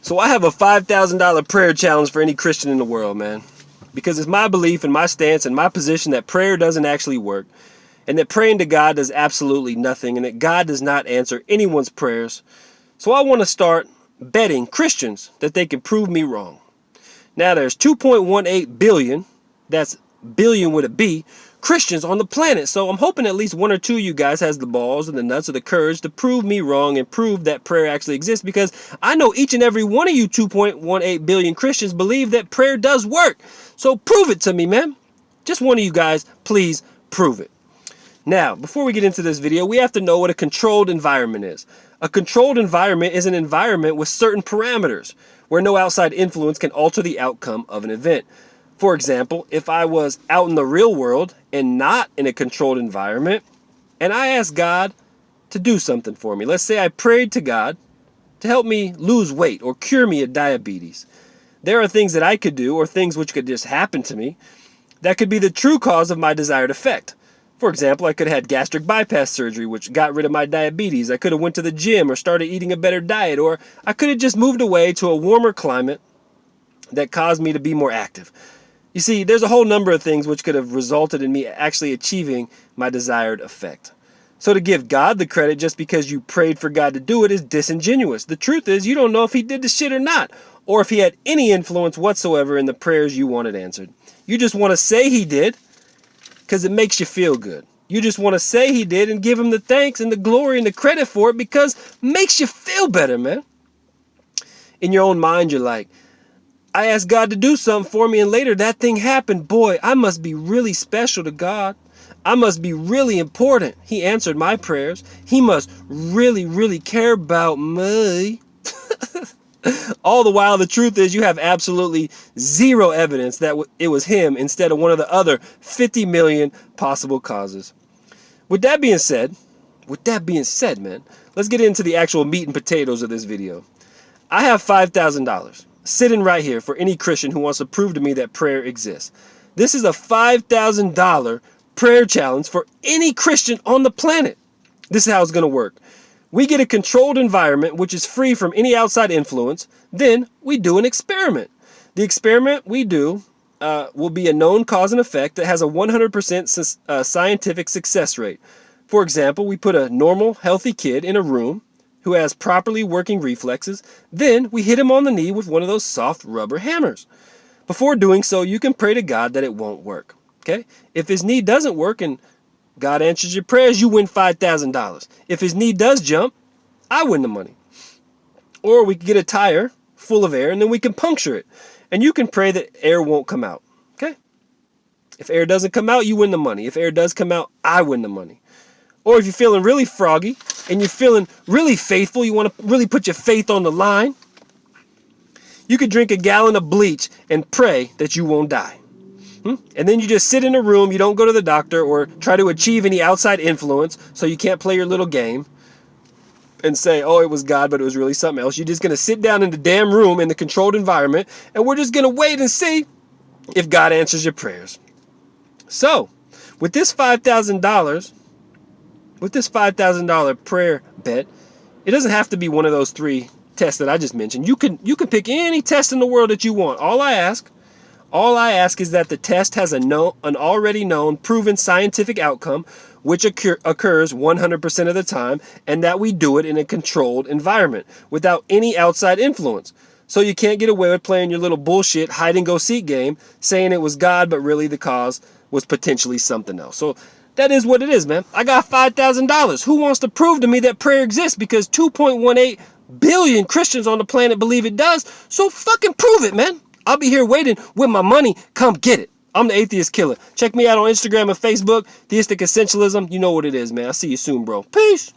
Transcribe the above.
So I have a $5,000 prayer challenge for any Christian in the world, man. Because it's my belief and my stance and my position that prayer doesn't actually work, and that praying to God does absolutely nothing, and that God does not answer anyone's prayers. So I want to start betting Christians that they can prove me wrong. Now there's 2.18 billion, that's billion with a B, Christians on the planet. So I'm hoping at least one or two of you guys has the balls and the nuts or the courage to prove me wrong and prove that prayer actually exists, because I know each and every one of you 2.18 billion Christians believe that prayer does work. So prove it to me, man. Just one of you guys, please prove it. Now, before we get into this video, we have to know what a controlled environment is. A controlled environment is an environment with certain parameters where no outside influence can alter the outcome of an event. For example, if I was out in the real world and not in a controlled environment, and I asked God to do something for me. Let's say I prayed to God to help me lose weight or cure me of diabetes. There are things that I could do, or things which could just happen to me, that could be the true cause of my desired effect. For example, I could have had gastric bypass surgery, which got rid of my diabetes. I could have went to the gym or started eating a better diet, or I could have just moved away to a warmer climate that caused me to be more active. You see, there's a whole number of things which could have resulted in me actually achieving my desired effect. So to give God the credit just because you prayed for God to do it is disingenuous. The truth is, you don't know if he did the shit or not, or if he had any influence whatsoever in the prayers you wanted answered. You just want to say he did because it makes you feel good. You just want to say he did and give him the thanks and the glory and the credit for it because it makes you feel better, man. In your own mind, you're like, I asked God to do something for me and later that thing happened. Boy, I must be really special to God. I must be really important. He answered my prayers. He must really, really care about me. All the while, the truth is you have absolutely zero evidence that it was him instead of one of the other 50 million possible causes. With that being said, man, let's get into the actual meat and potatoes of this video. I have $5,000 sitting right here for any Christian who wants to prove to me that prayer exists. This is a $5,000 prayer challenge for any Christian on the planet. This is how it's going to work. We get a controlled environment which is free from any outside influence. Then we do an experiment. The experiment we do will be a known cause and effect that has a 100% scientific success rate. For example, we put a normal, healthy kid in a room who has properly working reflexes. Then we hit him on the knee with one of those soft rubber hammers. Before doing so, you can pray to God that it won't work. Okay? If his knee doesn't work and God answers your prayers, you win $5,000. If his knee does jump, I win the money. Or we can get a tire full of air and then we can puncture it. And you can pray that air won't come out. Okay? If air doesn't come out, you win the money. If air does come out, I win the money. Or if you're feeling really froggy and you're feeling really faithful, you want to really put your faith on the line, you could drink a gallon of bleach and pray that you won't die. And then you just sit in a room, you don't go to the doctor or try to achieve any outside influence so you can't play your little game and say, oh, it was God, but it was really something else. You're just going to sit down in the damn room in the controlled environment and we're just going to wait and see if God answers your prayers. So, with this $5,000 prayer bet, it doesn't have to be one of those three tests that I just mentioned. You can pick any test in the world that you want. All I ask is that the test has an already known, proven scientific outcome, which occurs 100% of the time, and that we do it in a controlled environment without any outside influence. So you can't get away with playing your little bullshit hide-and-go-seek game, saying it was God, but really the cause was potentially something else. So that is what it is, man. I got $5,000. Who wants to prove to me that prayer exists? Because 2.18 billion Christians on the planet believe it does. So fucking prove it, man. I'll be here waiting with my money. Come get it. I'm the Atheist Killer. Check me out on Instagram and Facebook. Theistic Essentialism. You know what it is, man. I'll see you soon, bro. Peace.